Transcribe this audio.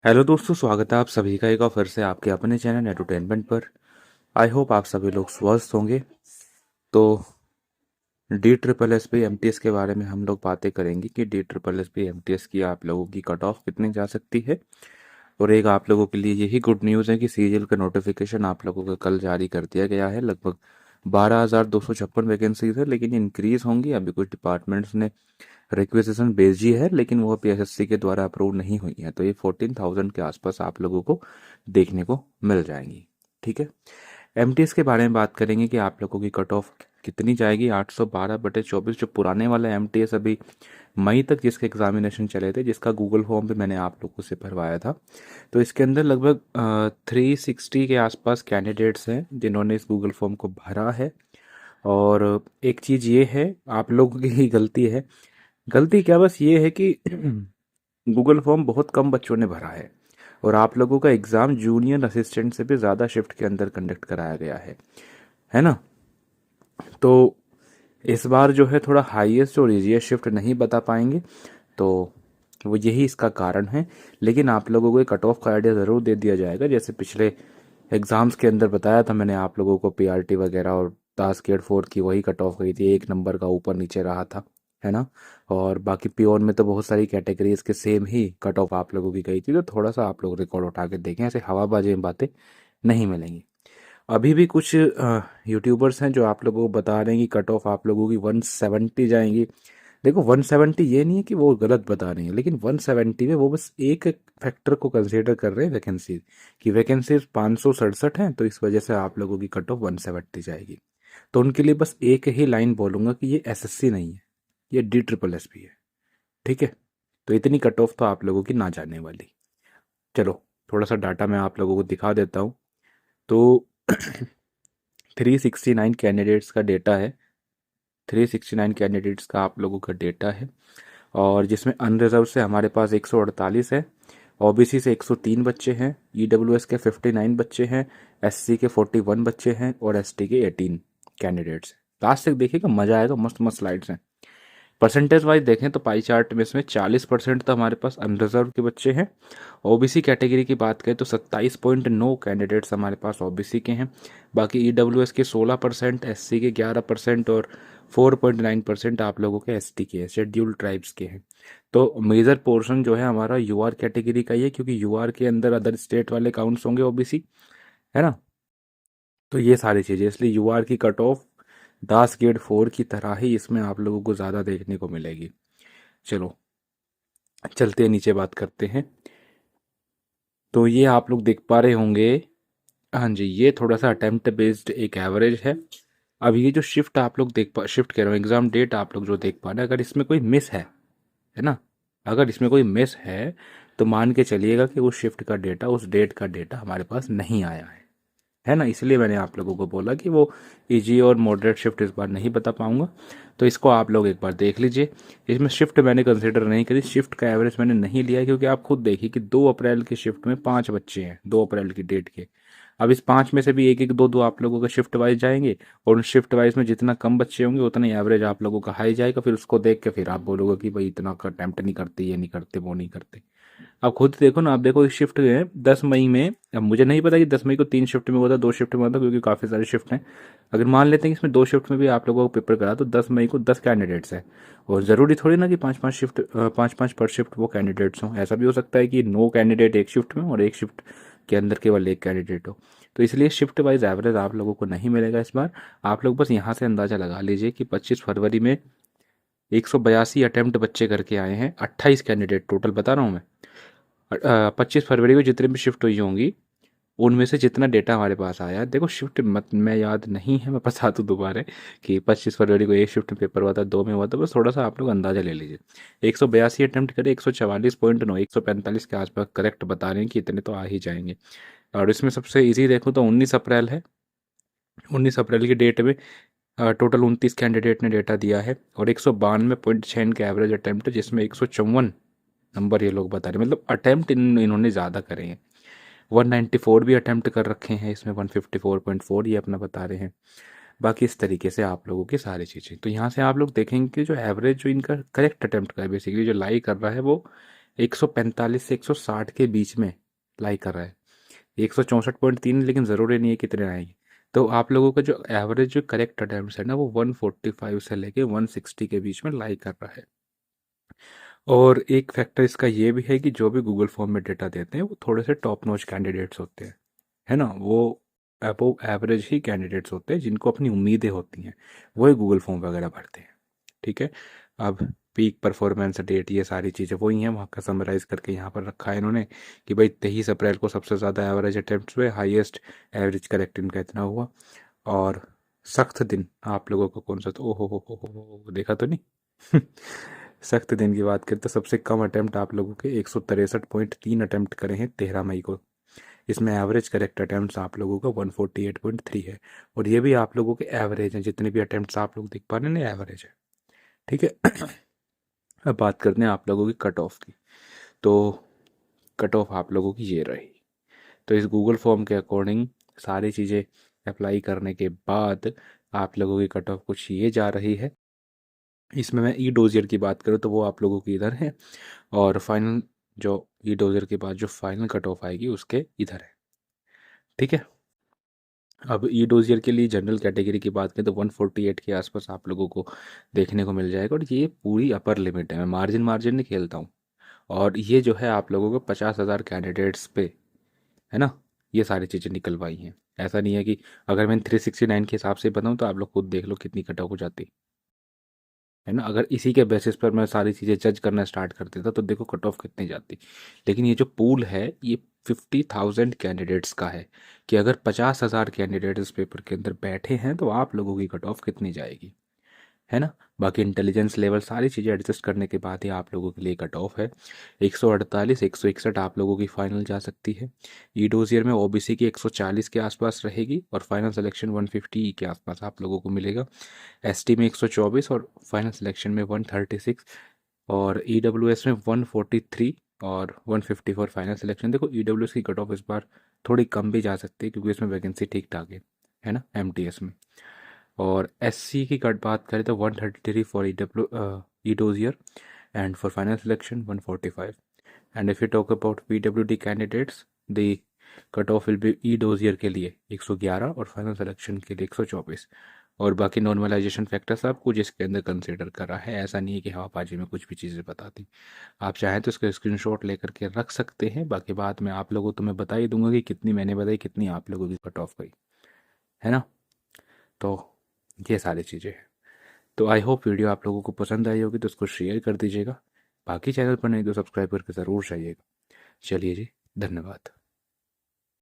Hello दोस्तों, स्वागत है आप सभी का एक बार फिर से आपके अपने चैनल एंटरटेनमेंट पर। आई होप आप सभी लोग स्वस्थ होंगे। तो D triple S P M T S के बारे में हम लोग बातें करेंगे कि D triple S P M T S की आप लोगों की कट ऑफ कितनी जा सकती है। और एक आप लोगों के लिए यही गुड न्यूज़ है कि सीजीएल का नोटिफिकेशन आप लोगों को कल जारी कर दिया गया है। लगभग 12,256 वैकेंसीज है, लेकिन इंक्रीज होंगी। अभी कुछ डिपार्टमेंट्स ने रिक्वेजिशन भेजी है, लेकिन वो पीएसएससी के द्वारा अप्रूव नहीं हुई है। तो ये 14,000 के आसपास आप लोगों को देखने को मिल जाएंगी। ठीक है। एमटीएस के बारे में बात करेंगे कि आप लोगों की कट ऑफ कितनी जाएगी। 812/24 जो पुराने वाला एमटीएस अभी मई तक जिसके एग्जामिनेशन चले थे, जिसका गूगल फॉर्म पे मैंने आप लोगों से भरवाया था, तो इसके अंदर लगभग 360 के आसपास कैंडिडेट्स हैं जिन्होंने इस गूगल फॉर्म को भरा है। और एक चीज़ ये है, आप लोगों की ही गलती है। गलती क्या, बस ये है कि गूगल फॉर्म बहुत कम बच्चों ने भरा है और आप लोगों का एग्ज़ाम जूनियर असिस्टेंट से भी ज़्यादा शिफ्ट के अंदर कंडक्ट कराया गया है ना। तो इस बार जो है थोड़ा हाईएस्ट और इजीएस्ट शिफ्ट नहीं बता पाएंगे, तो वो यही इसका कारण है। लेकिन आप लोगों को कट ऑफ का आइडिया ज़रूर दे दिया जाएगा। जैसे पिछले एग्ज़ाम्स के अंदर बताया था मैंने आप लोगों को, पीआरटी वगैरह और टास्क गेट 4 की वही कट ऑफ गई थी, एक नंबर का ऊपर नीचे रहा था, है ना। और बाकी प्योन में तो बहुत सारी कैटेगरीज के सेम ही कट ऑफ आप लोगों की गई थी। तो थोड़ा सा आप लोग रिकॉर्ड उठा के देखें, ऐसे हवाबाजी में बातें नहीं मिलेंगी। अभी भी कुछ यूट्यूबर्स हैं जो आप लोगों को बता रहे हैं कि कट ऑफ आप लोगों की 170 जाएंगी। देखो, 170 ये नहीं है कि वो गलत बता रही है, लेकिन 170 में वो बस एक फैक्टर को कंसीडर कर रहे हैं, वैकेंसी की। वैकेंसी 567 है, तो इस वजह से आप लोगों की कट ऑफ 170 जाएगी। तो उनके लिए बस एक ही लाइन बोलूंगा कि ये एसएससी नहीं है, ये डी ट्रिपल एस पी है। ठीक है। तो इतनी कट ऑफ तो आप लोगों की ना जाने वाली। चलो, थोड़ा सा डाटा मैं आप लोगों को दिखा देता हूँ। तो 369 कैंडिडेट्स का डेटा है। 369 कैंडिडेट्स का आप लोगों का डेटा है। और जिसमें अनरिजर्व से हमारे पास 148 है, ओबीसी से 103 बच्चे हैं, ईडब्ल्यूएस के 59 बच्चे हैं, एससी के 41 बच्चे हैं और एसटी के 18 कैंडिडेट्स। लास्ट तक देखिएगा, मजा आएगा, मस्त मस्त स्लाइड्स हैं। परसेंटेज वाइज देखें तो पाई चार्ट में इसमें 40% तो हमारे पास अनरिजर्व के बच्चे हैं। ओबीसी कैटेगरी की बात करें तो 27.9 कैंडिडेट्स हमारे पास ओबीसी के हैं। बाकी ईडब्ल्यूएस के 16%, एससी के 11% और 4.9% आप लोगों के एसटी के हैं, शेड्यूल्ड ट्राइब्स के हैं। तो मेजर पोर्शन जो है हमारा यूआर कैटेगरी का ही है, क्योंकि यूआर के अंदर अदर स्टेट वाले काउंट्स होंगे ओबीसी, है ना। तो ये सारी चीज़ें, इसलिए यूआर की कट ऑफ दास गेट 4 की तरह ही इसमें आप लोगों को ज़्यादा देखने को मिलेगी। चलो, चलते हैं नीचे, बात करते हैं। तो ये आप लोग देख पा रहे होंगे, हाँ जी, ये थोड़ा सा अटेम्प्ट बेस्ड एक एवरेज है। अब ये जो शिफ्ट आप लोग देख पा, शिफ्ट कह रहा हूँ, एग्जाम डेट आप लोग जो देख पा रहे हैं, अगर इसमें कोई मिस है ना, अगर इसमें कोई मिस है तो मान के चलिएगा कि उस शिफ्ट का डेटा, उस डेट का डेटा हमारे पास नहीं आया है ना। इसलिए मैंने आप लोगों को बोला कि वो इजी और मॉडरेट शिफ्ट इस बार नहीं बता पाऊंगा। तो इसको आप लोग एक बार देख लीजिए। इसमें शिफ्ट मैंने कंसिडर नहीं करी, शिफ्ट का एवरेज मैंने नहीं लिया, क्योंकि आप खुद देखिए कि 2 अप्रैल की शिफ्ट में 5 बच्चे हैं, 2 अप्रैल की डेट के। अब इस 5 में से भी एक एक दो दो आप लोगों का शिफ्ट वाइज जाएंगे, और उन शिफ्ट वाइज में जितना कम बच्चे होंगे उतना एवरेज आप लोगों का हाई जाएगा। फिर उसको देख के फिर आप बोलोगे कि भाई इतना अटेम्प्ट नहीं करते, ये नहीं करते, वो नहीं करते। आप खुद देखो ना, आप देखो इस शिफ्ट है 10 मई में। अब मुझे नहीं पता कि 10 मई को 3 शिफ्ट में होता, 2 शिफ्ट में होता, क्योंकि काफ़ी सारे शिफ्ट हैं। अगर मान लेते हैं कि इसमें 2 शिफ्ट में भी आप लोगों को पेपर करा, तो 10 मई को 10 कैंडिडेट्स हैं। और ज़रूरी थोड़ी ना कि 5-5 पर शिफ्ट वो कैंडिडेट्स हों। ऐसा भी हो सकता है कि 9 कैंडिडेट एक शिफ्ट में और एक शिफ्ट के अंदर केवल एक कैंडिडेट हो। तो इसलिए शिफ्ट वाइज एवरेज आप लोगों को नहीं मिलेगा इस बार। आप लोग बस यहाँ से अंदाज़ा लगा लीजिए कि 25 फरवरी में 182 अटेम्प्ट बच्चे करके आए हैं, 28 कैंडिडेट टोटल बता रहा हूँ मैं। 25 फरवरी को जितने भी शिफ्ट हुई होंगी, उनमें से जितना डेटा हमारे पास आया, देखो शिफ्ट मत मैं याद नहीं है, मैं बता दूँ दोबारा कि 25 फरवरी को एक शिफ्ट में पेपर हुआ था, 2 में हुआ था, बस थोड़ा सा आप लोग अंदाजा ले लीजिए। 182 अटेम्प्ट करे, 144.9, 145 के आसपास करेक्ट बता रहे हैं कि इतने तो आ ही जाएंगे। और इसमें सबसे ईजी देखो तो 19 अप्रैल है। 19 अप्रैल की डेट में टोटल 29 कैंडिडेट ने डेटा दिया है, और 192.6 के एवरेज अटेम्प्ट, जिसमें 154 नंबर ये लोग बता रहे हैं। मतलब अटेम्प्ट इन्होंने ज़्यादा करे हैं। 194 भी अटेम्प्ट कर रखे हैं, इसमें 154.4 ये अपना बता रहे हैं। बाकी इस तरीके से आप लोगों की सारी चीज़ें, तो यहाँ से आप लोग देखेंगे कि जो एवरेज जो इनका करेक्ट अटेम्प्ट का है, बेसिकली जो लाई कर रहा है, वो 145 से 160 के बीच में लाई कर रहा है। 164.3 लेकिन ज़रूरी नहीं है कितने आएंगे। तो आप लोगों का जो एवरेज जो करेक्ट अटेम्प्ट है ना वो 145 से लेके 160 के बीच में लाई कर रहा है। और एक फैक्टर इसका ये भी है कि जो भी गूगल फॉर्म में डेटा देते हैं वो थोड़े से टॉप नॉच कैंडिडेट्स होते हैं, है ना। वो अबव एवरेज ही कैंडिडेट्स होते हैं जिनको अपनी उम्मीदें होती हैं, वही गूगल फॉर्म वगैरह भरते हैं। ठीक है। अब पीक परफॉर्मेंस डेट ये सारी चीज़ें वही हैं, वहाँ का समराइज़ करके यहाँ पर रखा है इन्होंने कि भाई 23 अप्रैल को सबसे ज़्यादा एवरेज अटेम्प्ट हुए, हाईएस्ट एवरेज करेक्ट इनका इतना हुआ। और सख्त दिन आप लोगों को कौन सा, तो हो देखा तो नहीं सख्त दिन की बात करें तो सबसे कम अटेम्प्ट आप लोगों के 163.3 अटेम्प्ट करे हैं 13 मई को। इसमें एवरेज करेक्ट अटेम्प्ट्स आप लोगों का 148.3 है। और ये भी आप लोगों के एवरेज हैं, जितने भी अटेम्प्ट्स आप लोग देख पा रहे हैं ना एवरेज है। ठीक है। अब बात करते हैं आप लोगों की कट ऑफ की। तो कट ऑफ आप लोगों की ये रही। तो इस गूगल फॉर्म के अकॉर्डिंग सारी चीज़ें अप्लाई करने के बाद आप लोगों की कट ऑफ कुछ ये जा रही है। इसमें मैं ई डोजियर की बात करूँ तो वो आप लोगों की इधर है, और फाइनल जो ई डोजियर के बाद जो फाइनल कट ऑफ आएगी उसके इधर है। ठीक है। अब ई डोजियर के लिए जनरल कैटेगरी की बात करें तो 148 के आसपास आप लोगों को देखने को मिल जाएगा, और ये पूरी अपर लिमिट है। मैं मार्जिन मार्जिन नहीं खेलता हूँ। और ये जो है आप लोगों को 50,000 कैंडिडेट्स पे, है ना, ये सारी चीज़ें निकलवाई हैं। ऐसा नहीं है कि अगर मैं 369 के हिसाब से बताऊँ तो आप लोग खुद देख लो कितनी कट ऑफ हो जाती है ना। अगर इसी के बेसिस पर मैं सारी चीज़ें जज करना स्टार्ट कर देता तो देखो कट ऑफ कितनी जाती। लेकिन ये जो पूल है ये 50,000 कैंडिडेट्स का है, कि अगर 50,000 कैंडिडेट इस पेपर के अंदर बैठे हैं तो आप लोगों की कट ऑफ कितनी जाएगी, है ना। बाकी इंटेलिजेंस लेवल सारी चीज़ें एडजस्ट करने के बाद ही आप लोगों के लिए कट ऑफ है। 148 161 आप लोगों की फाइनल जा सकती है। ई डोजियर में ओबीसी की 140 के आसपास रहेगी, और फाइनल सिलेक्शन 150 के आसपास आप लोगों को मिलेगा। एसटी में 124 और फाइनल सिलेक्शन में 136, और ईडब्ल्यूएस में 143 और 154 फाइनल सिलेक्शन। देखो ईडब्ल्यूएस की कट ऑफ इस बार थोड़ी कम भी जा सकती है क्योंकि इसमें वैकेंसी ठीक ठाक है ना एमटीएस में। और एससी की कट बात करें तो 133 for E dossier, and for final selection 145। And if you talk about PWD candidates, the cut off will be E dossier के लिए 111 और फाइनल सिलेक्शन के लिए 124। और बाकी नॉर्मलाइजेशन फैक्टर सब कुछ इसके अंदर कंसिडर करा है। ऐसा नहीं है कि हवाबाजी में कुछ भी चीज़ें बता दी। आप चाहें तो इसका स्क्रीनशॉट लेकर के रख सकते हैं। बाकी बात मैं आप लोगों को तो मैं बता ही दूंगा कि कितनी मैंने बताई, कितनी आप लोगों की कट ऑफ गई, है ना। तो ये सारी चीज़ें हैं। तो आई होप वीडियो आप लोगों को पसंद आई होगी, तो उसको शेयर कर दीजिएगा। बाकी चैनल पर नहीं तो सब्सक्राइब करके ज़रूर जाइएगा। चलिए जी, धन्यवाद।